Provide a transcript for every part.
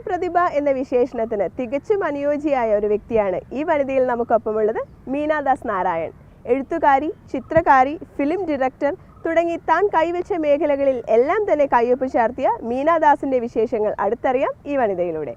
പ്രതിഭ എന്ന വിശേഷണത്തിന് തികച്ചും അനുയോജ്യയായ ഒരു വ്യക്തിയാണ് ഈ വനിതയിൽ നമുക്കൊപ്പമുള്ളത് മീനാദാസ് നാരായൺ. എഴുത്തുകാരി, ചിത്രകാരി, ഫിലിം ഡയറക്ടർ തുടങ്ങി താൻ കൈവച്ച മേഖലകളിൽ എല്ലാം തന്നെ കയ്യൊപ്പ് ചാർത്തിയ മീനാദാസിന്റെ വിശേഷങ്ങൾ അടുത്തറിയാം ഈ വനിതയിലൂടെ.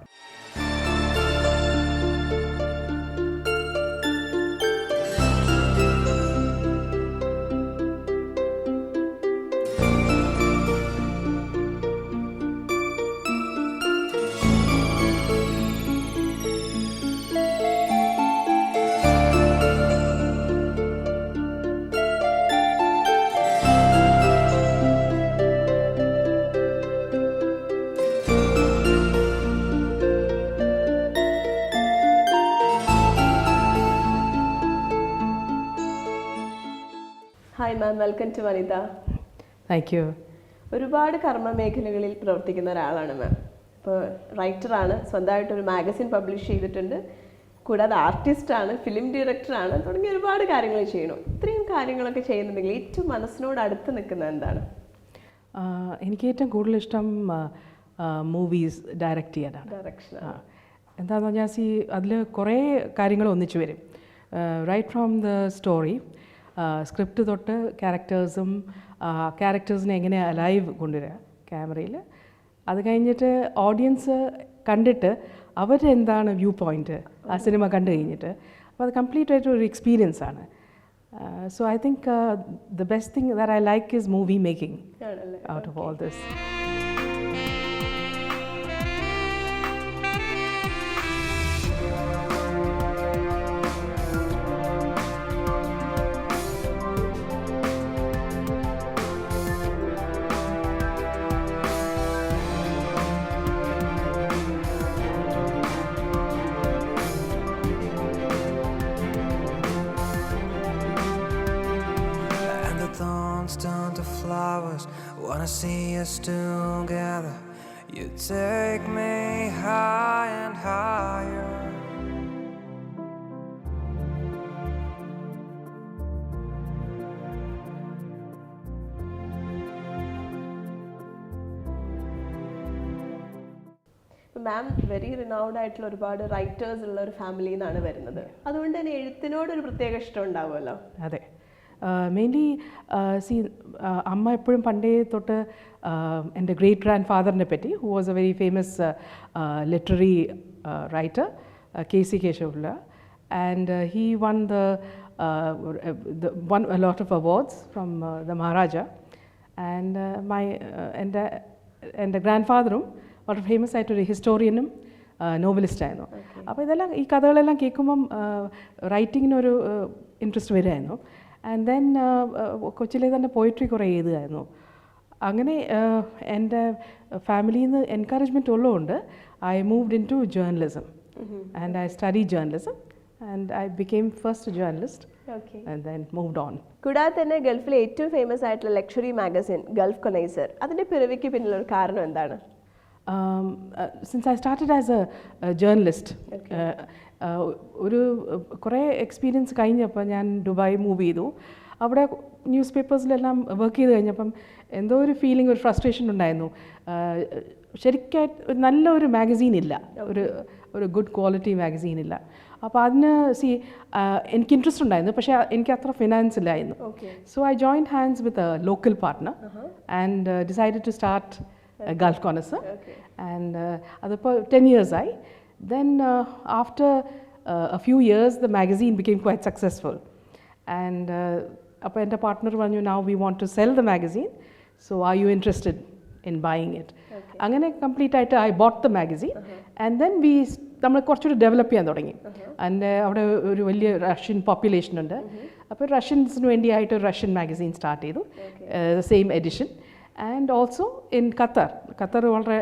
Hi ma'am, welcome to Vanitha. Thank you. ഒരുപാട് കർമ്മ മേഖലകളിൽ പ്രവർത്തിക്കുന്ന ഒരാളാണ് മാം. ഇപ്പോൾ റൈറ്ററാണ്, സ്വന്തമായിട്ടൊരു മാഗസിൻ പബ്ലിഷ് ചെയ്തിട്ടുണ്ട്, കൂടാതെ ആർട്ടിസ്റ്റാണ്, ഫിലിം ഡയറക്ടറാണ്, തുടങ്ങിയ ഒരുപാട് കാര്യങ്ങൾ ചെയ്യണം. ഇത്രയും കാര്യങ്ങളൊക്കെ ചെയ്യുന്നുണ്ടെങ്കിൽ ഏറ്റവും മനസ്സിനോട് അടുത്ത് നിൽക്കുന്നത് എന്താണ്? എനിക്ക് ഏറ്റവും കൂടുതൽ ഇഷ്ടം മൂവീസ് ഡയറക്റ്റ് ചെയ്യാനാണ്. ഡയറക്ഷൻ എന്താണെന്ന് പറഞ്ഞാൽ അതിൽ കുറേ കാര്യങ്ങൾ ഒന്നിച്ചു വരും. Right from the story, script തൊട്ട് ക്യാരക്ടേഴ്സിനെ എങ്ങനെ അലൈവ് കൊണ്ടുവരിക ക്യാമറയിൽ, അത് കഴിഞ്ഞിട്ട് ഓഡിയൻസ് കണ്ടിട്ട് അവരെന്താണ് വ്യൂ പോയിൻറ്റ് ആ സിനിമ കണ്ടു കഴിഞ്ഞിട്ട്, അപ്പോൾ അത് കംപ്ലീറ്റ് ആയിട്ടൊരു എക്സ്പീരിയൻസ് ആണ്. So I think the best thing that I like is movie making out of all this. Turn to flowers, wanna see us together. You take me high and higher. Ma'am very renowned ആയിട്ടുള്ള ഒരുപാട് writers ഉള്ള ഒരു ഫാമിലിയിൽ നിന്നാണ് വരുന്നത്. അതുകൊണ്ട് തന്നെ എഴുത്തിനോടൊരു പ്രത്യേക ഇഷ്ടം ഉണ്ടാവുമല്ലോ. അതെ, മെയിൻലി അമ്മ എപ്പോഴും പണ്ടേ തൊട്ട് എൻ്റെ ഗ്രേറ്റ് ഗ്രാൻഡ് ഫാദറിനെ പറ്റി, who was A very famous literary writer, KC Kesava Pillai, and he one a lot of awards from the Maharaja, and എൻ്റെ ഗ്രാൻഡ് ഫാദറും വളരെ ഫേമസ് ആയിട്ടൊരു ഹിസ്റ്റോറിയനും നോവലിസ്റ്റായിരുന്നു. അപ്പോൾ ഇതെല്ലാം ഈ കഥകളെല്ലാം കേൾക്കുമ്പം റൈറ്റിങ്ങിനൊരു ഇൻട്രസ്റ്റ് വരുമായിരുന്നു. ആൻഡ് ദെൻ കൊച്ചിയിലെ തന്നെ പോയിട്രി കുറേ എഴുതുമായിരുന്നു. അങ്ങനെ എൻ്റെ ഫാമിലിയിൽ നിന്ന് എൻകറേജ്മെൻറ്റ് ഉള്ളതുകൊണ്ട് I moved into journalism and I study journalism and I became first journalist and then moved on. കൂടാതെ തന്നെ ഗൾഫിലെ ഏറ്റവും ഫേമസ് ആയിട്ടുള്ള ലക്ഷറി മാഗസിൻ ഗൾഫ് കൊനൈസർ, അതിൻ്റെ പിറവിക്ക് പിന്നിലൊരു കാരണം എന്താണ്? Since I started as a journalist, ഒരു കുറേ എക്സ്പീരിയൻസ് കഴിഞ്ഞപ്പോൾ ഞാൻ ദുബായ് മൂവ് ചെയ്തു. അവിടെ ന്യൂസ് പേപ്പേഴ്സിലെല്ലാം വർക്ക് ചെയ്ത് കഴിഞ്ഞപ്പം എന്തോ ഒരു ഫീലിംഗ്, ഒരു ഫ്രസ്ട്രേഷൻ ഉണ്ടായിരുന്നു. ശരിക്കായിട്ട് നല്ലൊരു മാഗസീൻ ഇല്ല, ഒരു ഗുഡ് ക്വാളിറ്റി മാഗസീൻ ഇല്ല. അപ്പോൾ അതിന് എനിക്ക് ഇൻട്രസ്റ്റ് ഉണ്ടായിരുന്നു, പക്ഷേ എനിക്ക് അത്ര ഫിനാൻസ് ഇല്ലായിരുന്നു. So I joined hands with a local partner and decided to start Gulf Connoisseur, and adappo 10 years I. Then after a few years the magazine became quite successful, and appo ente partner vannu, now we want to sell the magazine, so are you interested in buying it? Angane complete aayittu I bought the magazine, and then നമ്മൾ കുറച്ചുകൂടി develop ചെയ്യാൻ തുടങ്ങി. അതിൻ്റെ അവിടെ ഒരു വലിയ Russian population ഉണ്ട്. അപ്പോൾ റഷ്യൻസിന് വേണ്ടിയായിട്ട് ഒരു റഷ്യൻ മാഗസീൻ സ്റ്റാർട്ട് ചെയ്തു, same edition. And also in Qatar വളരെ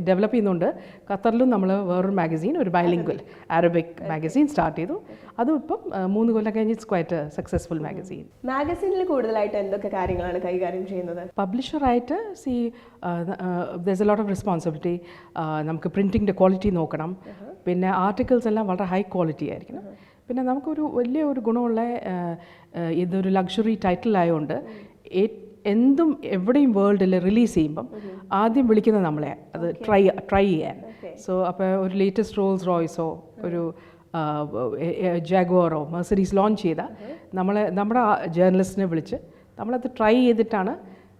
ഡെവലപ്പ് ചെയ്യുന്നുണ്ട്. ഖത്തറിലും നമ്മൾ വേറൊരു മാഗസീൻ, ഒരു ബൈലിംഗ്വൽ അറബിക് മാഗസീൻ സ്റ്റാർട്ട് ചെയ്തു. അതും ഇപ്പം 3 കൊല്ലം കഴിഞ്ഞ് ഇറ്റ്സ് ക്വൈറ്റ് സക്സസ്ഫുൾ മാഗസീൻ. മാഗസീനിൽ കൂടുതലായിട്ട് എന്തൊക്കെ കാര്യങ്ങളാണ് കൈകാര്യം ചെയ്യുന്നത്? പബ്ലിഷറായിട്ട് there's a lot of responsibility. നമുക്ക് പ്രിൻറ്റിങ്ങിൻ്റെ ക്വാളിറ്റി നോക്കണം, പിന്നെ ആർട്ടിക്കിൾസ് എല്ലാം വളരെ ഹൈ ക്വാളിറ്റി ആയിരിക്കണം. പിന്നെ നമുക്കൊരു വലിയ ഒരു ഗുണമുള്ള ഇതൊരു ലക്ഷറി ടൈറ്റിൽ ആയതുകൊണ്ട് എന്തും എവിടെയും വേൾഡിൽ റിലീസ് ചെയ്യുമ്പം ആദ്യം വിളിക്കുന്നത് നമ്മളെ അത് ട്രൈ ചെയ്യാൻ. സോ അപ്പോൾ ഒരു ലേറ്റസ്റ്റ് റോൾസ് റോയ്സോ ഒരു ജാഗ്വാറോ മെർസിഡീസ് ലോഞ്ച് ചെയ്താൽ നമ്മുടെ ജേർണലിസ്റ്റിനെ വിളിച്ച് നമ്മളത് ട്രൈ ചെയ്തിട്ടാണ്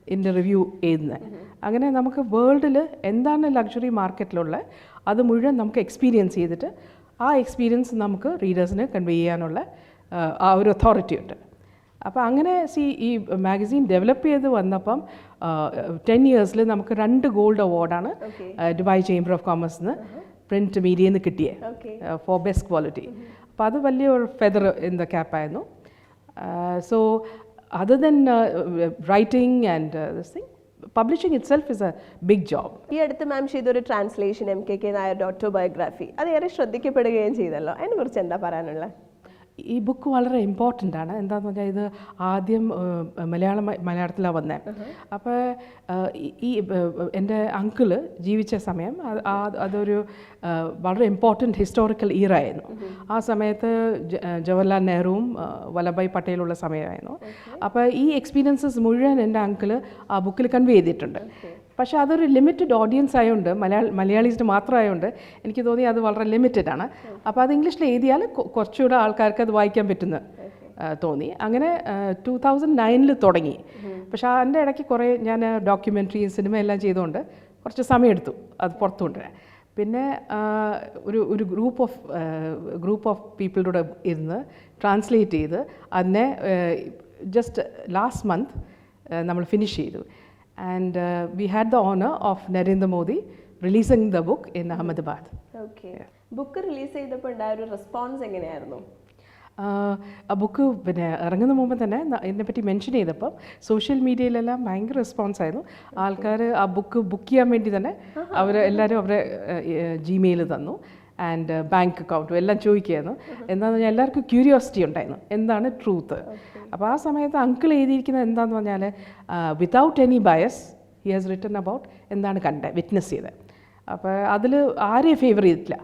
ഇതിൻ്റെ റിവ്യൂ എഴുതുന്നത്. അങ്ങനെ നമുക്ക് വേൾഡിൽ എന്താണ് ലക്ഷറി മാർക്കറ്റിലുള്ള അത് മുഴുവൻ നമുക്ക് എക്സ്പീരിയൻസ് ചെയ്തിട്ട് ആ എക്സ്പീരിയൻസ് നമുക്ക് റീഡേഴ്സിന് കൺവേ ചെയ്യാനുള്ള ആ ഒരു അതോറിറ്റി ഉണ്ട്. അപ്പോൾ അങ്ങനെ ഈ മാഗസീൻ ഡെവലപ്പ് ചെയ്ത് വന്നപ്പം 10 ഇയേഴ്സിൽ നമുക്ക് 2 ഗോൾഡ് അവാർഡാണ് ദുബായ് ചേംബർ ഓഫ് കോമേഴ്സിന് പ്രിൻറ്റ് മീഡിയയിൽ നിന്ന് കിട്ടിയത് ഫോർ ബെസ്റ്റ് ക്വാളിറ്റി. അപ്പോൾ അത് വലിയൊരു ഫെദർ ഇൻ ദ ക്യാപ്പായിരുന്നു. So other than writing and this thing, publishing itself is a big job. ഈ അടുത്ത് മാം ചെയ്തൊരു ട്രാൻസ്ലേഷൻ MKK നായരുടെ ഓട്ടോബയോഗ്രാഫി അത് ഏറെ ശ്രദ്ധിക്കപ്പെടുകയും ചെയ്തല്ലോ, അതിനെക്കുറിച്ച് എന്താ പറയാനുള്ളത്? ഈ ബുക്ക് വളരെ ഇമ്പോർട്ടൻ്റ് ആണ്. എന്താണെന്ന് പറഞ്ഞാൽ ഇത് ആദ്യം മലയാളത്തിലാണ് വന്നത്. അപ്പോൾ ഈ എൻ്റെ അങ്കിള് ജീവിച്ച സമയം അതൊരു വളരെ ഇമ്പോർട്ടൻറ്റ് ഹിസ്റ്റോറിക്കൽ ഇയർ ആയിരുന്നു. ആ സമയത്ത് ജവഹർലാൽ നെഹ്റുവും വല്ലഭായ് പട്ടേലുള്ള സമയമായിരുന്നു. അപ്പോൾ ഈ എക്സ്പീരിയൻസസ് മുഴുവൻ എൻ്റെ അങ്കിള് ആ ബുക്കിൽ കൺവേ ചെയ്തിട്ടുണ്ട്. പക്ഷേ അതൊരു ലിമിറ്റഡ് ഓഡിയൻസ് ആയതുകൊണ്ട് മലയാളീസിന് മാത്രമായതുകൊണ്ട് എനിക്ക് തോന്നി അത് വളരെ ലിമിറ്റഡ് ആണ്. അപ്പോൾ അത് ഇംഗ്ലീഷിൽ എഴുതിയാൽ കുറച്ചുകൂടെ ആൾക്കാർക്ക് അത് വായിക്കാൻ പറ്റുന്ന തോന്നി. അങ്ങനെ 2009 തുടങ്ങി. പക്ഷേ അതിൻ്റെ ഇടയ്ക്ക് കുറേ ഞാൻ ഡോക്യുമെൻ്ററി സിനിമ എല്ലാം ചെയ്തുകൊണ്ട് കുറച്ച് സമയമെടുത്തു അത് പുറത്തു കൊണ്ടുവരാൻ. പിന്നെ ഒരു ഗ്രൂപ്പ് ഓഫ് പീപ്പിളുടെ ഇരുന്ന് ട്രാൻസ്ലേറ്റ് ചെയ്ത് അതിനെ ജസ്റ്റ് ലാസ്റ്റ് മന്ത് നമ്മൾ ഫിനിഷ് ചെയ്തു. And we had the honor of Narendra Modi releasing the book in Ahmedabad. Okay. Book release ചെയ്തപ്പോൾ ഉണ്ടായ ഒരു റെസ്പോൺസ് എങ്ങനെയായിരുന്നു? ആ ബുക്ക് പിന്നെ ഇറങ്ങുന്ന മുമ്പ് തന്നെ ഇതിനെപ്പറ്റി മെൻഷൻ ചെയ്തപ്പം സോഷ്യൽ മീഡിയയിലെല്ലാം ഭയങ്കര റെസ്പോൺസ് ആയിരുന്നു. ആൾക്കാർ ആ ബുക്ക് ചെയ്യാൻ വേണ്ടി തന്നെ എല്ലാവരും അവരെ ജിമെയിൽ തന്നു ആൻഡ് ബാങ്ക് അക്കൗണ്ടും എല്ലാം ചോദിക്കുകയായിരുന്നു. എന്താണെന്ന് പറഞ്ഞാൽ എല്ലാവർക്കും ക്യൂരിയോസിറ്റി ഉണ്ടായിരുന്നു എന്താണ് ട്രൂത്ത്. അപ്പോൾ ആ സമയത്ത് അങ്കിൾ എഴുതിയിരിക്കുന്നത് എന്താണെന്ന് പറഞ്ഞാൽ without any bias he has written about എന്താണ് വിറ്റ്നസ് ചെയ്തത്. അപ്പോൾ അതിൽ ആരെയും ഫേവർ ചെയ്തിട്ടില്ല.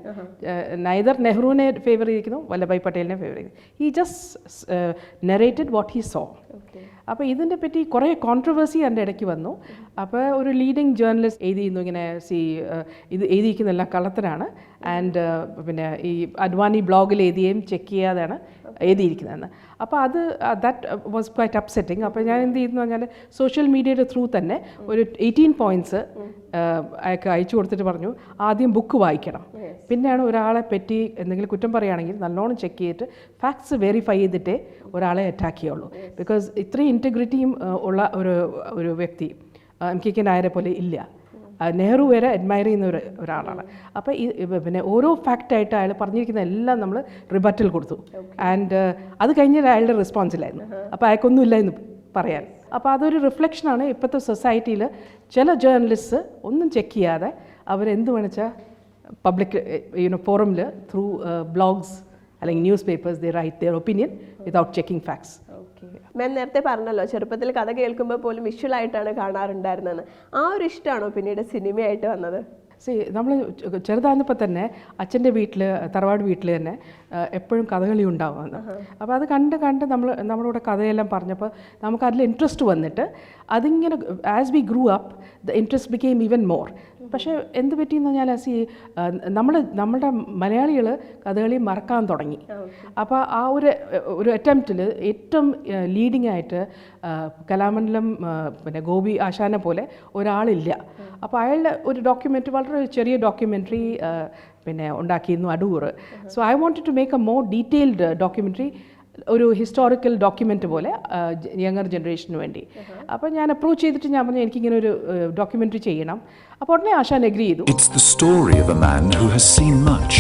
നൈദർ നെഹ്റുവിനെ ഫേവർ ചെയ്തിരിക്കുന്നു, വല്ലഭായ് പട്ടേലിനെ ഫേവർ ചെയ്തു. He just narrated what he so. അപ്പോൾ ഇതിനെ പറ്റി കുറേ കോൺട്രവേഴ്സി എൻ്റെ ഇടയ്ക്ക് വന്നു. അപ്പോൾ ഒരു ലീഡിങ് ജേർണലിസ്റ്റ് എഴുതിയിരുന്നു ഇങ്ങനെ ഇത് എഴുതിയിരിക്കുന്ന എല്ലാം കള്ളത്തരാണ് ആൻഡ് പിന്നെ ഈ അഡ്വാനി ബ്ലോഗിൽ എഴുതിയും ചെക്ക് ചെയ്യാതെയാണ് എഴുതിയിരിക്കുന്നതെന്ന്. അപ്പോൾ ദാറ്റ് വാസ് ക്വൈറ്റ് അപ്സെറ്റിംഗ്. അപ്പോൾ ഞാൻ എന്ത് ചെയ്തെന്ന് പറഞ്ഞാൽ സോഷ്യൽ മീഡിയയുടെ ത്രൂ തന്നെ ഒരു 18 പോയിൻറ്റ്സ് അയാൾക്ക് അയച്ചു കൊടുത്തിട്ട് പറഞ്ഞു ആദ്യം ബുക്ക് വായിക്കണം, പിന്നെയാണ് ഒരാളെ പറ്റി എന്തെങ്കിലും കുറ്റം പറയുകയാണെങ്കിൽ നല്ലോണം ചെക്ക് ചെയ്തിട്ട് ഫാക്ട്സ് വെരിഫൈ ചെയ്തിട്ടേ ഒരാളെ അറ്റാക്ക് ചെയ്യുള്ളൂ. ബിക്കോസ് ഇത്രയും ഇൻറ്റഗ്രിറ്റിയും ഉള്ള ഒരു വ്യക്തി MKK നായരെ പോലെ ഇല്ല. നെഹ്റു വരെ അഡ്മയർ ചെയ്യുന്ന ഒരാളാണ്. അപ്പോൾ പിന്നെ ഓരോ ഫാക്റ്റായിട്ട് അയാൾ പറഞ്ഞിരിക്കുന്ന എല്ലാം നമ്മൾ റിബറ്റൽ കൊടുത്തു. ആൻഡ് അത് കഴിഞ്ഞിട്ട് അയാളുടെ റെസ്പോൺസിലായിരുന്നു. അപ്പോൾ അയാൾക്കൊന്നുമില്ല എന്ന് പറയാൻ. അപ്പോൾ അതൊരു റിഫ്ലക്ഷനാണ് ഇപ്പോഴത്തെ സൊസൈറ്റിയിൽ. ചില ജേർണലിസ്റ്റ് ഒന്നും ചെക്ക് ചെയ്യാതെ അവരെന്ത് വേണിച്ചാൽ പബ്ലിക് ഫോറമിൽ ത്രൂ ബ്ലോഗ്സ് അല്ലെങ്കിൽ newspapers they write their opinion without checking facts. Ma'am നേരത്തെ പറഞ്ഞല്ലോ ചെറുപ്പത്തിൽ കഥ കേൾക്കുമ്പോൾ പോലും വിഷ്വലായിട്ടാണ് കാണാറുണ്ടായിരുന്നതെന്ന്. ആ ഒരു ഇഷ്ടമാണോ പിന്നീട് സിനിമയായിട്ട് വന്നത്? നമ്മൾ ചെറുതായിരുന്നപ്പോൾ തന്നെ അച്ഛൻ്റെ വീട്ടിൽ തറവാട് വീട്ടിൽ തന്നെ എപ്പോഴും കഥകളി ഉണ്ടാവുമെന്ന്. അപ്പോൾ അത് കണ്ട് നമ്മളോട് കഥയെല്ലാം പറഞ്ഞപ്പോൾ നമുക്ക് അതിൽ ഇൻട്രസ്റ്റ് വന്നിട്ട് അതിങ്ങനെ as we grew up the interest became even more. പക്ഷേ എന്ത് പറ്റിയെന്ന് പറഞ്ഞാൽ നമ്മളുടെ മലയാളികൾ കഥകളി മറക്കാൻ തുടങ്ങി. അപ്പോൾ ആ ഒരു അറ്റംപ്റ്റിൽ ഏറ്റവും ലീഡിങ് ആയിട്ട് കലാമണ്ഡലം പിന്നെ ഗോപി ആശാനെ പോലെ ഒരാളില്ല. അപ്പോൾ അയാളുടെ ഒരു ഡോക്യുമെൻ്ററി, വളരെ ചെറിയ ഡോക്യുമെൻ്ററി പിന്നെ ഉണ്ടാക്കിയിരുന്നു Adoor. So I wanted to make a more detailed documentary, ഒരു ഹിസ്റ്റോറിക്കൽ ഡോക്യുമെൻ്റ് പോലെ യങ്ങർ ജനറേഷന് വേണ്ടി. അപ്പോൾ ഞാൻ അപ്രോച്ച് ചെയ്തിട്ട് ഞാൻ പറഞ്ഞു എനിക്കിങ്ങനെ ഒരു ഡോക്യുമെൻ്ററി ചെയ്യണം. അപ്പോൾ ഉടനെ ആശാൻ എഗ്രി ചെയ്തു. It's the story of a man who has seen much.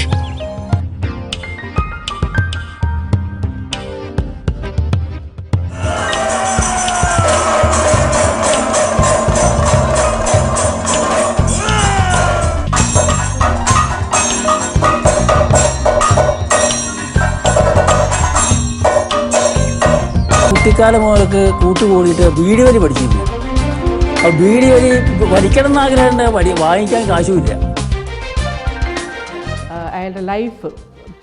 കുട്ടിക്കാലം മുതൽക്ക് കൂട്ടുകൂടിയിട്ട് ബീഡി വലി പഠിച്ചിരുന്നു. അപ്പോൾ ബീഡി വലി പഠിക്കണം എന്നാഗ്രഹമുണ്ട്, വാങ്ങിക്കാൻ കാശുമില്ല. അയാളുടെ life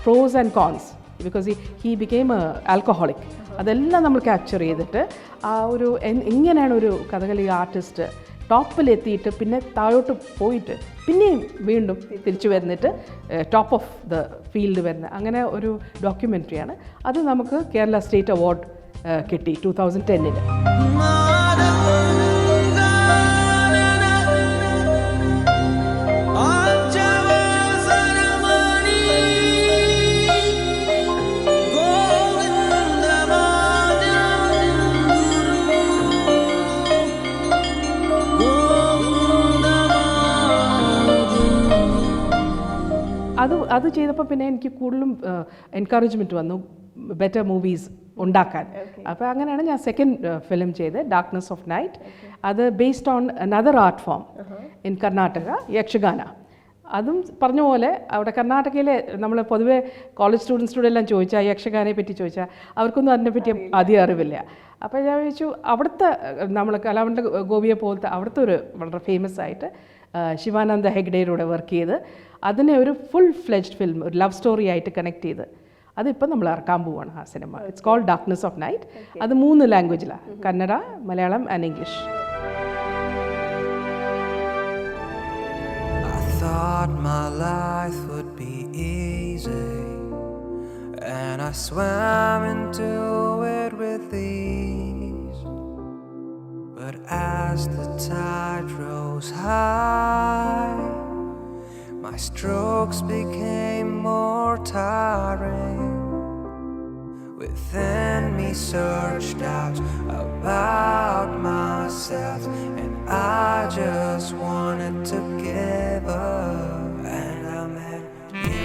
pros and cons because he became alcoholic. അതെല്ലാം നമ്മൾ ക്യാപ്ചർ ചെയ്തിട്ട് ആ ഒരു എങ്ങനെയാണ് ഒരു കഥകളി ആർട്ടിസ്റ്റ് ടോപ്പിലെത്തിയിട്ട് പിന്നെ താഴോട്ട് പോയിട്ട് പിന്നെയും വീണ്ടും തിരിച്ചു വരുന്നിട്ട് ടോപ്പ് ഓഫ് ദ ഫീൽഡ് വരുന്ന അങ്ങനെ ഒരു ഡോക്യുമെൻ്ററിയാണ്. അത് നമുക്ക് കേരള സ്റ്റേറ്റ് അവാർഡ് കിട്ടി 2010. അത് ചെയ്തപ്പോൾ പിന്നെ എനിക്ക് കൂടുതലും എൻകറേജ്മെൻറ്റ് വന്നു ബെറ്റർ മൂവീസ് ഉണ്ടാക്കാൻ. അപ്പോൾ അങ്ങനെയാണ് ഞാൻ സെക്കൻഡ് ഫിലിം ചെയ്തത്, ഡാർക്ക്നെസ് ഓഫ് നൈറ്റ്. അത് based on another art form in Karnataka, Yakshagana. അതും പറഞ്ഞ പോലെ അവിടെ കർണാടകയിലെ നമ്മൾ പൊതുവേ കോളേജ് സ്റ്റുഡൻസിനോട് എല്ലാം ചോദിച്ചാൽ യക്ഷഗാനയെ പറ്റി ചോദിച്ചാൽ അവർക്കൊന്നും അതിനെപ്പറ്റി അധികം അറിവില്ല. അപ്പോൾ ഞാൻ ചോദിച്ചു, അവിടുത്തെ നമ്മൾ കലാമണ്ഡ ഗോപിയെ പോലത്തെ അവിടുത്തെ ഒരു വളരെ ഫേമസ് ആയിട്ട് ശിവാനന്ദ ഹെഗ്ഡേയിലൂടെ വർക്ക് ചെയ്ത് അതിനെ ഒരു ഫുൾ ഫ്ലെജ്ഡ് ഫിലിം, ഒരു ലവ് സ്റ്റോറി ആയിട്ട് കണക്ട് ചെയ്ത് അതിപ്പോൾ നമ്മൾ ഇറക്കാൻ പോവുകയാണ് ആ സിനിമ. It's called darkness of night. അത് 3 ലാംഗ്വേജിലാണ്, Kannada, Malayalam and English. Thought my life would be easy, and I swam into it with ease. But as the tide rose high, my strokes became more tiring. Within me searched out about myself, and I just wanted to give up, and I met you.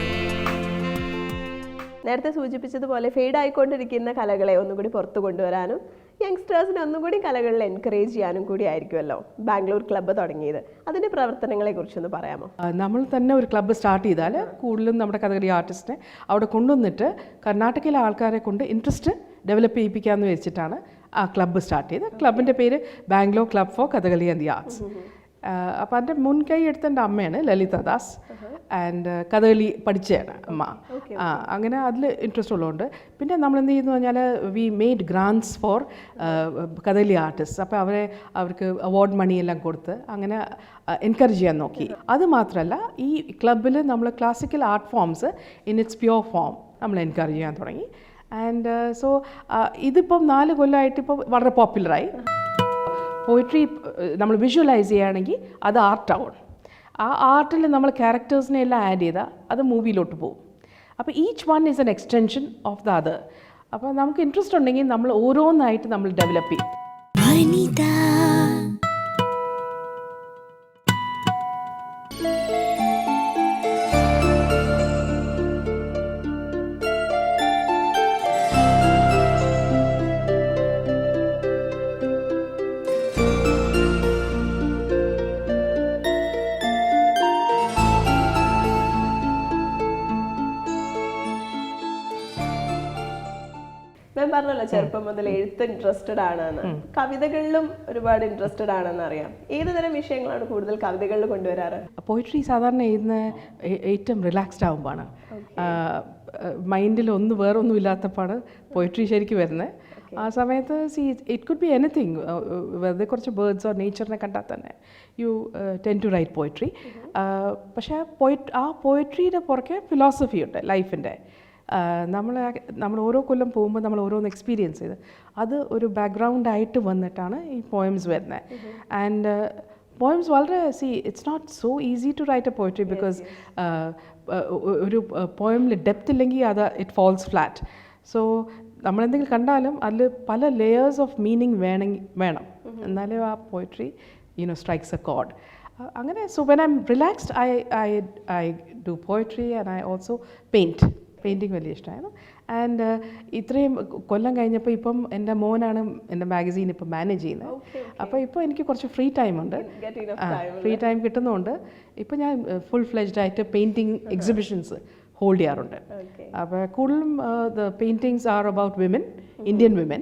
നേരത്തെ സൂചിപ്പിച്ചതുപോലെ fade ആയിക്കൊണ്ടിരിക്കുന്ന കലകളെ ഒന്നുകൂടി പുറത്തു കൊണ്ടുവരാനും യങ്സ്റ്റേഴ്സിനെ ഒന്നുകൂടി കലകളിൽ encourage ചെയ്യാനും കൂടി ആയിരിക്കുമല്ലോ ബാംഗ്ലൂർ ക്ലബ്ബ് തുടങ്ങിയത്. അതിൻ്റെ പ്രവർത്തനങ്ങളെ കുറിച്ചൊന്ന് പറയാമോ? നമ്മൾ തന്നെ ഒരു ക്ലബ്ബ് സ്റ്റാർട്ട് ചെയ്താൽ കൂടുതലും നമ്മുടെ കഥകളി ആർട്ടിസ്റ്റിനെ അവിടെ കൊണ്ടുവന്നിട്ട് കർണാടകയിലെ ആൾക്കാരെ കൊണ്ട് ഇൻട്രസ്റ്റ് ഡെവലപ്പ് ചെയ്യിപ്പിക്കാമെന്ന് വെച്ചിട്ടാണ് ആ ക്ലബ്ബ് സ്റ്റാർട്ട് ചെയ്തത്. ക്ലബിൻ്റെ പേര് Bangalore club four Kathakali and the arts. അപ്പോൾ എൻ്റെ മുൻകൈ എടുത്ത എൻ്റെ അമ്മയാണ് ലളിത ദാസ്, ആൻഡ് കഥകളി പഠിച്ചതാണ് അമ്മ. അങ്ങനെ അതിൽ ഇൻട്രസ്റ്റ് ഉള്ളതുകൊണ്ട് പിന്നെ നമ്മൾ എന്ത് ചെയ്യുന്നു പറഞ്ഞാൽ we made grants for Kathakali artist. അപ്പോൾ അവർക്ക് അവാർഡ് മണിയെല്ലാം കൊടുത്ത് അങ്ങനെ എൻകറേജ് ചെയ്യാൻ നോക്കി. അത് മാത്രമല്ല ഈ ക്ലബിൽ നമ്മൾ classical art forms in its pure form നമ്മൾ എൻകറേജ് ചെയ്യാൻ തുടങ്ങി. ആൻഡ് സോ ഇതിപ്പം 4 കൊല്ലമായിട്ട് ഇപ്പോൾ വളരെ പോപ്പുലറായി. പോയിട്രി നമ്മൾ വിഷ്വലൈസ് ചെയ്യുകയാണെങ്കിൽ അത് ആർട്ടാവും. ആ ആർട്ടിൽ നമ്മൾ ക്യാരക്ടേഴ്സിനെ എല്ലാം ആഡ് ചെയ്താൽ അത് മൂവിയിലോട്ട് പോകും. അപ്പോൾ each one is N extension of the other. അപ്പോൾ നമുക്ക് ഇൻട്രസ്റ്റ് ഉണ്ടെങ്കിൽ നമ്മൾ ഓരോന്നായിട്ട് നമ്മൾ ഡെവലപ്പ് ചെയ്യും. ഞാൻ പറഞ്ഞല്ലോ ചെറുപ്പം മുതൽ എഴുത്ത് ഇൻട്രസ്റ്റഡ് ആണെന്ന്. കവിതകളിലും ഒരുപാട് ഇൻട്രസ്റ്റഡ് ആണെന്ന് അറിയാം. ഏത് തരം വിഷയങ്ങളാണ് കൂടുതൽ കവിതകളിൽ കൊണ്ടുവരാറ്? പോയിട്രി സാധാരണ എഴുതുന്ന ഏറ്റവും റിലാക്സ്ഡ് ആകുമ്പോഴാണ്, മൈൻഡിൽ വേറൊന്നും ഇല്ലാത്തപ്പോഴാണ് പോയിട്രി ശരിക്കും വരുന്നത്. ആ സമയത്ത് ഇറ്റ് കുഡ് ബി എനിത്തിങ്, വെറുതെ കുറച്ച് ബേർഡ്സോ നേച്ചറിനെ കണ്ടാൽ തന്നെ you tend to write poetry. പക്ഷേ ആ പോയിട്രിയുടെ പുറകെ ഫിലോസഫി ഉണ്ട് ലൈഫിൻ്റെ. നമ്മൾ ഓരോ കൊല്ലം പോകുമ്പോൾ നമ്മൾ ഓരോന്ന് എക്സ്പീരിയൻസ് ചെയ്ത് അത് ഒരു ബാക്ക്ഗ്രൗണ്ടായിട്ട് വന്നിട്ടാണ് ഈ പോയംസ് വരുന്നത്. ആൻഡ് പോയംസ് വളരെ it's not so easy to write a poetry because ഒരു പോയമിൽ ഡെപ്ത് ഇല്ലെങ്കിൽ അത് ഇറ്റ് ഫോൾസ് ഫ്ലാറ്റ്. സോ നമ്മളെന്തെങ്കിലും കണ്ടാലും അതിൽ പല ലെയേഴ്സ് ഓഫ് മീനിങ് വേണം, എന്നാലേ ആ പോയിട്രി സ്ട്രൈക്സ് എ കോഡ്. അങ്ങനെ so when I M relaxed I do poetry and I also painting വലിയ ഇഷ്ടമായിരുന്നു. ആൻഡ് ഇത്രയും കൊല്ലം കഴിഞ്ഞപ്പോൾ ഇപ്പം എൻ്റെ മോനാണ് എൻ്റെ മാഗസീൻ ഇപ്പം മാനേജ് ചെയ്യുന്നത്. അപ്പോൾ ഇപ്പോൾ എനിക്ക് കുറച്ച് ഫ്രീ ടൈം ഉണ്ട്, ഫ്രീ ടൈം കിട്ടുന്നതുകൊണ്ട് ഇപ്പോൾ ഞാൻ ഫുൾ ഫ്ലെജ്ഡ് ആയിട്ട് പെയിൻറ്റിങ് എക്സിബിഷൻസ് ഹോൾഡ് ചെയ്യാറുണ്ട്. അപ്പോൾ കൂടുതലും the paintings are about women, Indian women,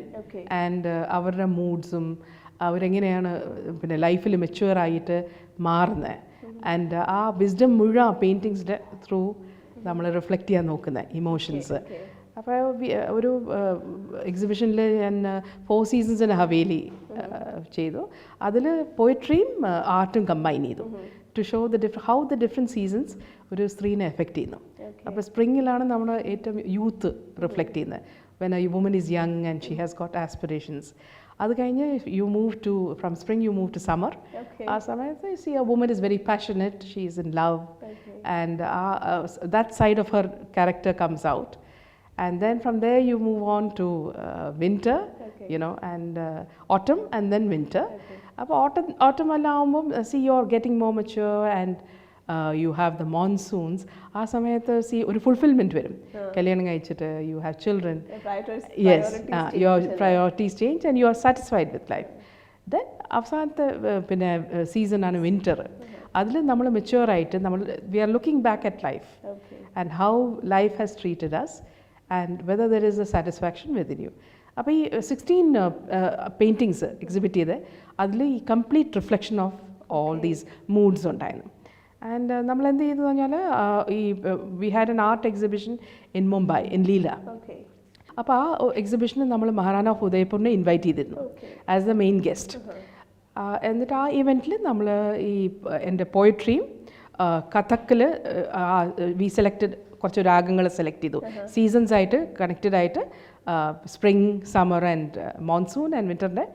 and അവരുടെ മൂഡ്സും അവരെങ്ങനെയാണ് പിന്നെ ലൈഫിൽ മെച്യൂർ ആയിട്ട് മാറുന്നത്. ആൻഡ് ആ വിസ്ഡം മുഴുവൻ ആ പെയിൻറ്റിങ്സിൻ്റെ ത്രൂ നമ്മൾ റിഫ്ലക്റ്റ് ചെയ്യാൻ നോക്കുന്നത് ഇമോഷൻസ്. അപ്പോൾ ഒരു എക്സിബിഷനിൽ ഞാൻ 4 സീസൺസ് ഇൻ ഹവേലി ചെയ്തു. അതിൽ പോയട്രിയും ആർട്ടും കമ്പൈൻ ചെയ്തു to show how the different seasons ഒരു സ്ത്രീനെ എഫക്റ്റ് ചെയ്യുന്നു. അപ്പോൾ സ്പ്രിങ്ങിലാണ് നമ്മൾ ഏറ്റവും യൂത്ത് റിഫ്ലക്റ്റ് ചെയ്യുന്നത്. When a woman is young and she has got aspirations. അത് കഴിഞ്ഞ് from spring you move to summer. ആ സമയത്ത് see a woman is very passionate, she is in love, and that side of her character comes out. And then from there you move on to winter, and autumn and then winter. അപ്പോൾ autumn എല്ലാം ആകുമ്പം see you're getting more mature and you have the monsoons. ആ സമയത്ത് ഒരു fulfillment വരും. കല്യാണം കഴിച്ചിട്ട് you have children. Yes, your priorities change and you are satisfied with life. Then അവസാനത്തെ പിന്നെ സീസണാണ് വിൻ്റർ. അതിൽ നമ്മൾ മെച്യൂർ ആയിട്ട് we are looking back at life and how life has treated us and whether there is a satisfaction within you. അപ്പോൾ ഈ 16 paintings exhibit ചെയ്ത് അതിൽ ഈ complete reflection of all these moods ഉണ്ടായിരുന്നു. ആൻഡ് നമ്മൾ എന്ത് ചെയ്തു പറഞ്ഞാൽ we had an art exhibition in Mumbai in Leela. അപ്പോൾ ആ എക്സിബിഷന് നമ്മൾ മഹാറാണ ഓഫ് ഉദയ്പൂരിനെ ഇൻവൈറ്റ് ചെയ്തിരുന്നു ആസ് ദ മെയിൻ ഗസ്റ്റ്. എന്നിട്ട് ആ ഇവൻറ്റിൽ നമ്മൾ എൻ്റെ പോയട്രിയും കഥക്കിൽ വി സെലക്റ്റഡ് കുറച്ച് രാഗങ്ങൾ സെലക്ട് ചെയ്തു. സീസൺസ് ആയിട്ട് കണക്റ്റഡ് ആയിട്ട് spring, summer and monsoon and വിൻ്ററിൻ്റെ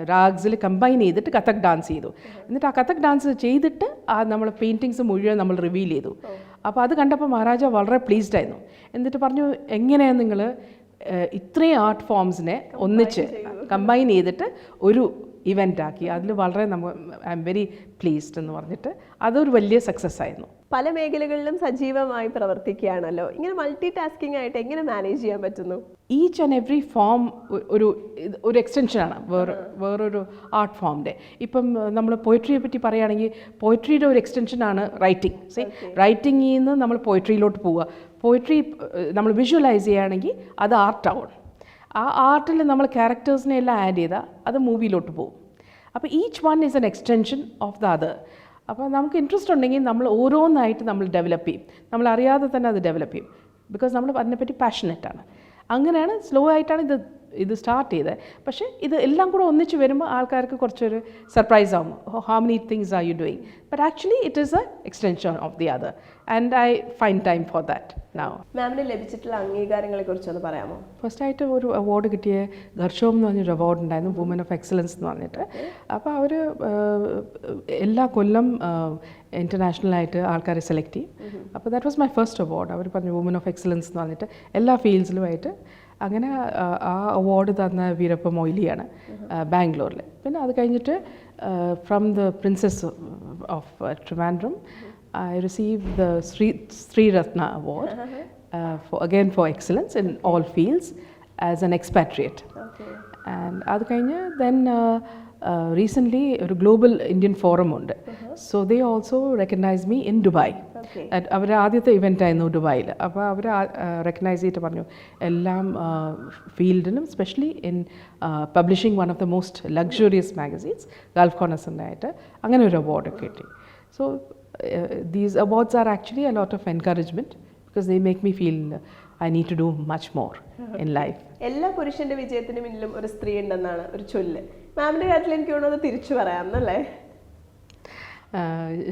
രാഗ്സിൽ കമ്പൈൻ ചെയ്തിട്ട് കഥക് ഡാൻസ് ചെയ്തു. എന്നിട്ട് ആ കഥക് ഡാൻസ് ചെയ്തിട്ട് നമ്മൾ പെയിൻറ്റിങ്സ് മുഴുവൻ നമ്മൾ റിവീൽ ചെയ്തു. അപ്പോൾ അത് കണ്ടപ്പോൾ മഹാരാജ വളരെ പ്ലീസ്ഡ് ആയിരുന്നു. എന്നിട്ട് പറഞ്ഞു, എങ്ങനെയാണ് നിങ്ങൾ ഇത്രയും ആർട്ട് ഫോംസിനെ ഒന്നിച്ച് കമ്പൈൻ ചെയ്തിട്ട് ഒരു ഇവൻ്റ് ആക്കി, അതിൽ വളരെ ഐ എം വെരി പ്ലീസ്ഡ് എന്ന് പറഞ്ഞിട്ട് അതൊരു വലിയ സക്സസ് ആയിരുന്നു. പല മേഖലകളിലും സജീവമായി പ്രവർത്തിക്കുകയാണല്ലോ. ഇങ്ങനെ മൾട്ടി ടാസ്കിംഗ് ആയിട്ട് എങ്ങനെ മാനേജ് ചെയ്യാൻ പറ്റുന്നു? ഈച്ച് ആൻഡ് എവറി ഫോം ഒരു എക്സ്റ്റൻഷനാണ് വേറൊരു ആർട്ട് ഫോമിൻ്റെ. ഇപ്പം നമ്മൾ പോയിട്രിയെ പറ്റി പറയുകയാണെങ്കിൽ പോയിട്രിയുടെ ഒരു എക്സ്റ്റൻഷനാണ് റൈറ്റിംഗ്. റൈറ്റിംഗിൽ നിന്ന് നമ്മൾ പോയിട്രിയിലോട്ട് പോവുക. പോയിട്രി നമ്മൾ വിഷ്വലൈസ് ചെയ്യുകയാണെങ്കിൽ അത് ആർട്ടാവും. ആ ആർട്ടിൽ നമ്മൾ ക്യാരക്ടേഴ്സിനെ എല്ലാം ആഡ് ചെയ്താൽ അത് മൂവിയിലോട്ട് പോകും. അപ്പോൾ each one is N extension of the other. അപ്പോൾ നമുക്ക് ഇൻട്രസ്റ്റ് ഉണ്ടെങ്കിൽ നമ്മൾ ഓരോന്നായിട്ട് നമ്മൾ ഡെവലപ്പ് ചെയ്യും. നമ്മൾ അറിയാതെ തന്നെ അത് ഡെവലപ്പ് ചെയ്യും. ബിക്കോസ് നമ്മൾ അതിനെപ്പറ്റി പാഷനറ്റാണ്. അങ്ങനെയാണ് സ്ലോ ആയിട്ടാണ് ഇത് സ്റ്റാർട്ട് ചെയ്തത്. പക്ഷേ ഇത് എല്ലാം കൂടെ ഒന്നിച്ച് വരുമ്പോൾ ആൾക്കാർക്ക് കുറച്ചൊരു സർപ്രൈസ് ആവും. How many things are you doing, but actually it is A extension of the other and I find time for that now. മാമിന് ലഭിച്ചിട്ടുള്ള അംഗീകാരങ്ങളെ കുറിച്ചൊന്ന് പറയാമോ? ഫസ്റ്റായിട്ട് ഒരു അവാർഡ് കിട്ടിയ ഘർഷോം എന്ന് പറഞ്ഞൊരു അവാർഡ് ഉണ്ടായിരുന്നു, വുമൻ ഓഫ് എക്സലൻസ് എന്ന് പറഞ്ഞിട്ട്. അപ്പോൾ അവർ എല്ലാ കൊല്ലം ഇൻ്റർനാഷണലായിട്ട് ആൾക്കാരെ സെലക്ട് ചെയ്യും. അപ്പോൾ that was my first award. അവർ പറഞ്ഞു വുമൻ ഓഫ് എക്സലൻസ് എന്ന് പറഞ്ഞിട്ട് എല്ലാ ഫീൽഡ്സിലുമായിട്ട്. അങ്ങനെ ആ അവാർഡ് തന്ന വീരപ്പ മൊയ്ലിയാണ് ബാംഗ്ലൂരിൽ. പിന്നെ അത് കഴിഞ്ഞിട്ട് from the prince's of Trivandrum I received the Sri Ratna Award for excellence in all fields as an expatriate. And അത് കഴിഞ്ഞ് then recently ഒരു ഗ്ലോബൽ ഇന്ത്യൻ ഫോറം ഉണ്ട്. So they also recognise me in Dubai. അവർ ആദ്യത്തെ event ആയിരുന്നു ദുബായിൽ. അപ്പോൾ അവർ recognise ചെയ്തിട്ട് പറഞ്ഞു എല്ലാം ഫീൽഡിലും specially in publishing one of the most luxurious magazines Gulf കോർണേഴ്സിൻ്റെ ആയിട്ട് അങ്ങനെ ഒരു അവാർഡൊക്കെ കിട്ടി. So these awards are actually a lot of encouragement because they make me feel I need to do much more in life. എല്ലാ പുരുഷന്റെ വിജയത്തിന് പിന്നിലും ഒരു സ്ത്രീ ഉണ്ടെന്നാണ് ഒരു ചൊല്ല്. മാമിന്റെ കാര്യത്തിൽ എനിക്ക് തോന്നുന്നത് തിരിച്ചു പറയാമെന്നല്ലേ?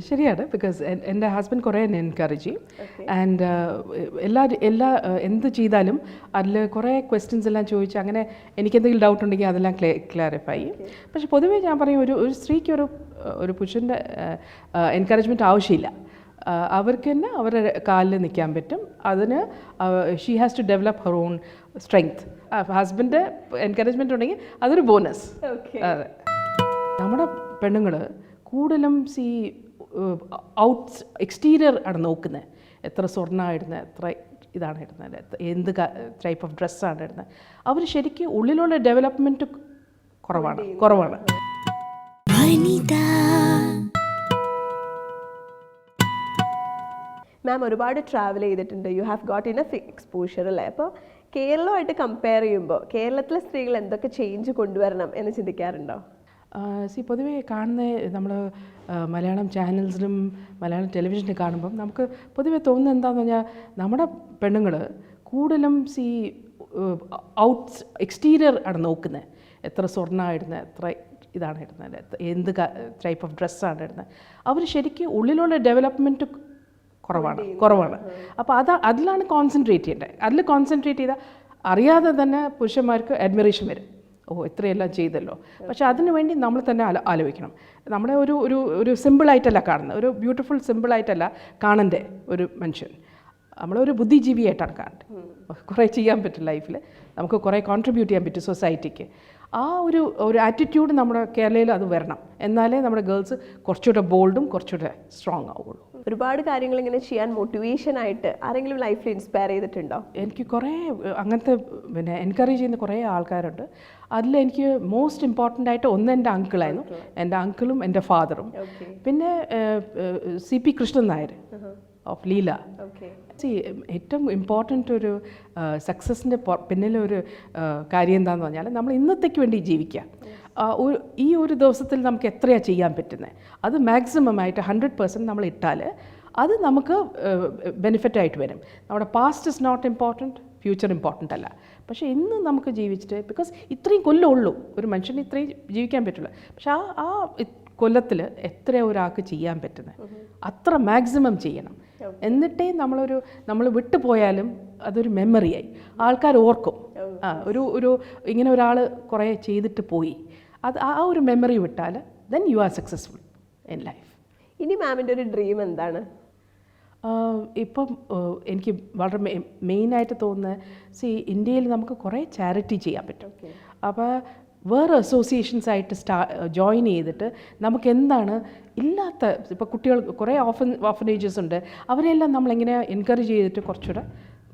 ശരിയാണ്. ബിക്കോസ് എൻ്റെ ഹസ്ബൻഡ് കുറേ എന്നെ എൻകറേജ് ചെയ്യും. ആൻഡ് എന്ത് ചെയ്താലും അതിൽ കുറേ ക്വസ്റ്റ്യൻസ് എല്ലാം ചോദിച്ച് അങ്ങനെ എനിക്കെന്തെങ്കിലും ഡൗട്ട് ഉണ്ടെങ്കിൽ അതെല്ലാം ക്ലാരിഫൈ ചെയ്യും. പക്ഷെ പൊതുവേ ഞാൻ പറയും ഒരു സ്ത്രീക്ക് ഒരു പുരുഷൻ്റെ എൻകറേജ്മെൻറ്റ് ആവശ്യമില്ല. അവർക്ക് തന്നെ അവരുടെ കാലിൽ നിൽക്കാൻ പറ്റും. അതിന് she has to develop her own strength. Husband encouragement ഉണ്ടെങ്കിൽ അതൊരു ബോണസ്. അതെ, നമ്മുടെ പെണ്ണുങ്ങൾ കൂടുതലും എക്സ്റ്റീരിയർ ആണ് നോക്കുന്നത്. എത്ര സ്വർണ്ണമാണ് ഇടുന്നത്, എത്ര ഇതാണ് ഇടുന്നത്, എന്ത് ടൈപ്പ് ഓഫ് ഡ്രസ്സാണ് ഇടുന്നത്. അവർ ശരിക്കും ഉള്ളിലുള്ള ഡെവലപ്മെൻറ്റ് കുറവാണ്. മാം ഒരുപാട് ട്രാവൽ ചെയ്തിട്ടുണ്ട്. You have got enough exposure അല്ലേ? അപ്പോൾ കേരളമായിട്ട് കമ്പയർ ചെയ്യുമ്പോൾ കേരളത്തിലെ സ്ത്രീകൾ എന്തൊക്കെ ചേഞ്ച് കൊണ്ടുവരണം എന്ന് ചിന്തിക്കാറുണ്ടോ? പൊതുവേ കാണുന്ന നമ്മൾ മലയാളം ചാനൽസിലും മലയാളം ടെലിവിഷനിൽ കാണുമ്പം നമുക്ക് പൊതുവേ തോന്നുന്നത് എന്താണെന്ന് പറഞ്ഞാൽ നമ്മുടെ പെണ്ണുങ്ങൾ കൂടുതലും എക്സ്റ്റീരിയർ ആണ് നോക്കുന്നത്. എത്ര സ്വർണ്ണമാണ് ഇടുന്നത്, എത്ര ഇതാണ് ഇടുന്നത്, എന്ത് ടൈപ്പ് ഓഫ് ഡ്രസ്സാണ് ഇടുന്നത്. അവർ ശരിക്കും ഉള്ളിലുള്ള ഡെവലപ്മെൻറ്റ് കുറവാണ്. അപ്പോൾ അതിലാണ് കോൺസെൻട്രേറ്റ് ചെയ്യേണ്ടത്. അതിൽ കോൺസെൻട്രേറ്റ് ചെയ്താൽ അറിയാതെ തന്നെ പുരുഷന്മാർക്ക് അഡ്മിറേഷൻ വരും. ഇത്രയെല്ലാം ചെയ്തല്ലോ. പക്ഷേ അതിനു വേണ്ടി നമ്മൾ തന്നെ ആലോചിക്കണം. നമ്മളെ ഒരു സിമ്പിളായിട്ടല്ല കാണുന്നത്, ഒരു ബ്യൂട്ടിഫുൾ സിമ്പിളായിട്ടല്ല കാണേണ്ട ഒരു മനുഷ്യൻ. നമ്മളൊരു ബുദ്ധിജീവിയായിട്ടാണ് കാണേണ്ടത്. കുറേ ചെയ്യാൻ പറ്റും ലൈഫിൽ, നമുക്ക് കുറേ കോൺട്രിബ്യൂട്ട് ചെയ്യാൻ പറ്റും സൊസൈറ്റിക്ക്. ആ ഒരു ആറ്റിറ്റ്യൂഡ് നമ്മുടെ കേരളയിൽ അത് വരണം. എന്നാലേ നമ്മുടെ ഗേൾസ് കുറച്ചുകൂടെ ബോൾഡും കുറച്ചുകൂടെ സ്ട്രോങ് ആവുള്ളൂ. ഒരുപാട് കാര്യങ്ങൾ ഇങ്ങനെ ചെയ്യാൻ മോട്ടിവേഷനായിട്ട് ആരെങ്കിലും ലൈഫിൽ ഇൻസ്പയർ ചെയ്തിട്ടുണ്ടോ? എനിക്ക് കുറേ അങ്ങനത്തെ എൻകറേജ് ചെയ്യുന്ന കുറേ ആൾക്കാരുണ്ട്. അതിലെനിക്ക് മോസ്റ്റ് ഇമ്പോർട്ടൻ്റ് ആയിട്ട് ഒന്ന് എൻ്റെ അങ്കിളായിരുന്നു. എൻ്റെ അങ്കിളും എൻ്റെ ഫാദറും. പിന്നെ CP കൃഷ്ണൻ നായർ ഓഫ് ലീല. ഏറ്റവും ഇമ്പോർട്ടൻ്റ് ഒരു സക്സസിൻ്റെ പിന്നിലൊരു കാര്യം എന്താണെന്ന് പറഞ്ഞാൽ നമ്മൾ ഇന്നത്തേക്ക് വേണ്ടി ജീവിക്കുക. ഈ ഒരു ദിവസത്തിൽ നമുക്ക് എത്രയാണ് ചെയ്യാൻ പറ്റുന്നത് അത് മാക്സിമമായിട്ട് 100% നമ്മൾ ഇട്ടാൽ അത് നമുക്ക് ബെനിഫിറ്റായിട്ട് വരും. നമ്മുടെ past is not important, future important അല്ല. പക്ഷേ ഇന്ന് നമുക്ക് ജീവിച്ചിട്ട്, ബിക്കോസ് ഇത്രയും കൊല്ലം ഉള്ളൂ ഒരു മനുഷ്യന്, ഇത്രയും ജീവിക്കാൻ പറ്റുള്ളൂ. പക്ഷെ ആ കൊല്ലത്തിൽ എത്ര ഒരാൾക്ക് ചെയ്യാൻ പറ്റുന്നത് അത്ര മാക്സിമം ചെയ്യണം. എന്നിട്ടേ നമ്മൾ വിട്ടുപോയാലും അതൊരു മെമ്മറിയായി ആൾക്കാർ ഓർക്കും. ഒരു ഇങ്ങനെ ഒരാൾ കുറേ ചെയ്തിട്ട് പോയി, അത് ആ ഒരു മെമ്മറി വിട്ടാൽ then you are successful in life. ഇനി മാമിൻ്റെ ഒരു ഡ്രീം എന്താണ്? ഇപ്പം എനിക്ക് വളരെ മെയിനായിട്ട് തോന്നുന്നത്, ഇന്ത്യയിൽ നമുക്ക് കുറേ ചാരിറ്റി ചെയ്യാൻ പറ്റും. അപ്പോൾ വേറെ അസോസിയേഷൻസ് ആയിട്ട് ജോയിൻ ചെയ്തിട്ട് നമുക്ക് എന്താണ് ഇല്ലാത്ത, ഇപ്പോൾ കുട്ടികൾ കുറേ ഓർഫനേജസ് ഉണ്ട്, അവരെല്ലാം നമ്മളെങ്ങനെ എൻകറേജ് ചെയ്തിട്ട് കുറച്ചുകൂടെ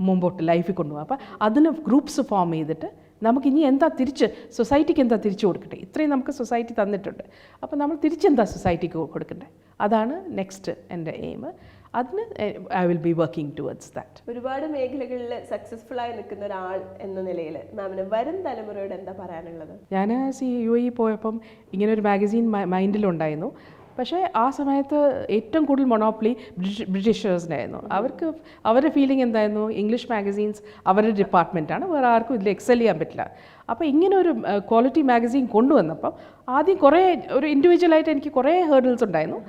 മുമ്പോട്ട് ലൈഫിൽ കൊണ്ടുപോകും. അപ്പോൾ അതിന് ഗ്രൂപ്പ്സ് ഫോം ചെയ്തിട്ട് നമുക്കിനി എന്താ സൊസൈറ്റിക്ക് എന്താ തിരിച്ചു കൊടുക്കട്ടെ. ഇത്രയും നമുക്ക് സൊസൈറ്റി തന്നിട്ടുണ്ട്, അപ്പോൾ നമ്മൾ തിരിച്ചെന്താ സൊസൈറ്റിക്ക് കൊടുക്കണ്ടേ, അതാണ് നെക്സ്റ്റ് എൻ്റെ എയിം. അതിന് I will be working towards that. ഒരുപാട് മേഖലകളിൽ സക്സസ്ഫുള്ളായി നിൽക്കുന്ന ഒരാൾ എന്ന നിലയിൽ മാമിന് വരും തലമുറയോട് എന്താ പറയാനുള്ളത്? ഞാൻ UAE പോയപ്പം ഇങ്ങനെ ഒരു മാഗസീൻ മൈൻഡിലുണ്ടായിരുന്നു. പക്ഷേ ആ സമയത്ത് ഏറ്റവും കൂടുതൽ മൊണോപ്പൊളി ബ്രിട്ടീഷേഴ്സിനായിരുന്നു. അവരുടെ ഫീലിംഗ് എന്തായിരുന്നു, ഇംഗ്ലീഷ് മാഗസീൻസ് അവരുടെ ഡിപ്പാർട്ട്മെൻറ്റാണ്, വേറെ ആർക്കും ഇതിൽ എക്സൽ ചെയ്യാൻ പറ്റില്ല. അപ്പോൾ ഇങ്ങനെ ഒരു ക്വാളിറ്റി മാഗസീൻ കൊണ്ടുവന്നപ്പം ആദ്യം കുറേ ഒരു ഇൻഡിവിജ്വലായിട്ട് എനിക്ക് കുറേ ഹേർഡിൽസ് ഉണ്ടായിരുന്നു,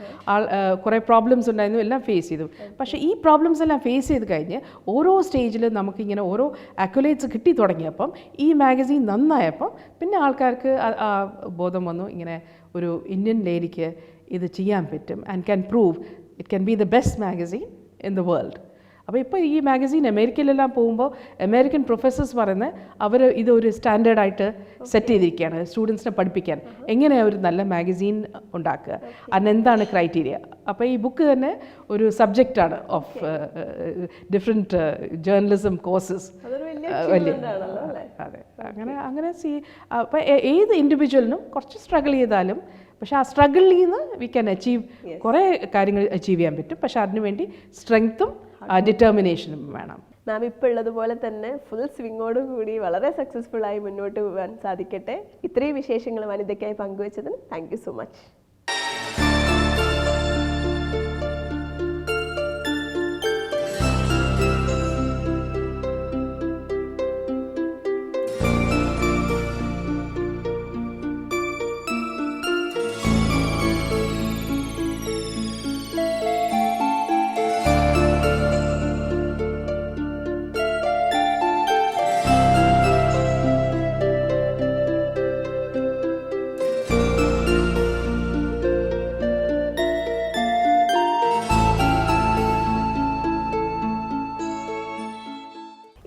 കുറേ പ്രോബ്ലംസ് ഉണ്ടായിരുന്നു, എല്ലാം ഫേസ് ചെയ്തു. പക്ഷേ ഈ പ്രോബ്ലംസ് എല്ലാം ഫേസ് ചെയ്ത് കഴിഞ്ഞ് ഓരോ സ്റ്റേജിൽ നമുക്കിങ്ങനെ ഓരോ അക്യുലേറ്റ്സ് കിട്ടി തുടങ്ങിയപ്പം ഈ മാഗസീൻ നന്നായപ്പം പിന്നെ ആൾക്കാർക്ക് ബോധം വന്നു, ഇങ്ങനെ ഒരു ഇന്ത്യൻ ലേഡിക്ക് ഇത് ചെയ്യാൻ പറ്റും and can prove it can be the best magazine in the world. അപ്പോൾ ഇപ്പോൾ ഈ മാഗസീൻ അമേരിക്കയിലെല്ലാം പോകുമ്പോൾ അമേരിക്കൻ പ്രൊഫസേഴ്സ് പറയുന്നത് അവർ ഇതൊരു സ്റ്റാൻഡേർഡായിട്ട് സെറ്റ് ചെയ്തിരിക്കുകയാണ് സ്റ്റുഡൻസിനെ പഠിപ്പിക്കാൻ, എങ്ങനെയാണ് ഒരു നല്ല മാഗസീൻ ഉണ്ടാക്കുക, അതിനെന്താണ് ക്രൈറ്റീരിയ. അപ്പോൾ ഈ ബുക്ക് തന്നെ ഒരു സബ്ജക്റ്റാണ് ഓഫ് ഡിഫറെൻറ്റ് ജേർണലിസം കോഴ്സസ്. അതെ, അങ്ങനെ അപ്പോൾ ഏത് ഇൻഡിവിജ്വലിനും കുറച്ച് സ്ട്രഗിൾ ചെയ്താലും, പക്ഷേ ആ സ്ട്രഗിളിൽ നിന്ന് വി ക്യാൻ അച്ചീവ് കുറേ കാര്യങ്ങൾ അച്ചീവ് ചെയ്യാൻ പറ്റും. പക്ഷേ അതിനുവേണ്ടി സ്ട്രെങ്ത്തും ഡിറ്റർമിനേഷനും വേണം. മാം ഇപ്പോൾ ഉള്ളതുപോലെ തന്നെ ഫുൾ സ്വിങ്ങോട് കൂടി വളരെ സക്സസ്ഫുള്ളായി മുന്നോട്ട് പോകാൻ സാധിക്കട്ടെ. ഇത്രയും വിശേഷങ്ങൾ വനിതയ്ക്കായി പങ്കുവച്ചതിന് താങ്ക് യു സോ മച്ച്.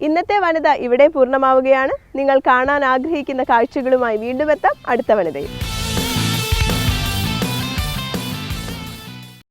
ഇന്നത്തെ വനിത ഇവിടെ പൂർണ്ണമാവുകയാണ്. നിങ്ങൾ കാണാൻ ആഗ്രഹിക്കുന്ന കാഴ്ചകളുമായി വീണ്ടും എത്താം അടുത്ത വനിതയിൽ.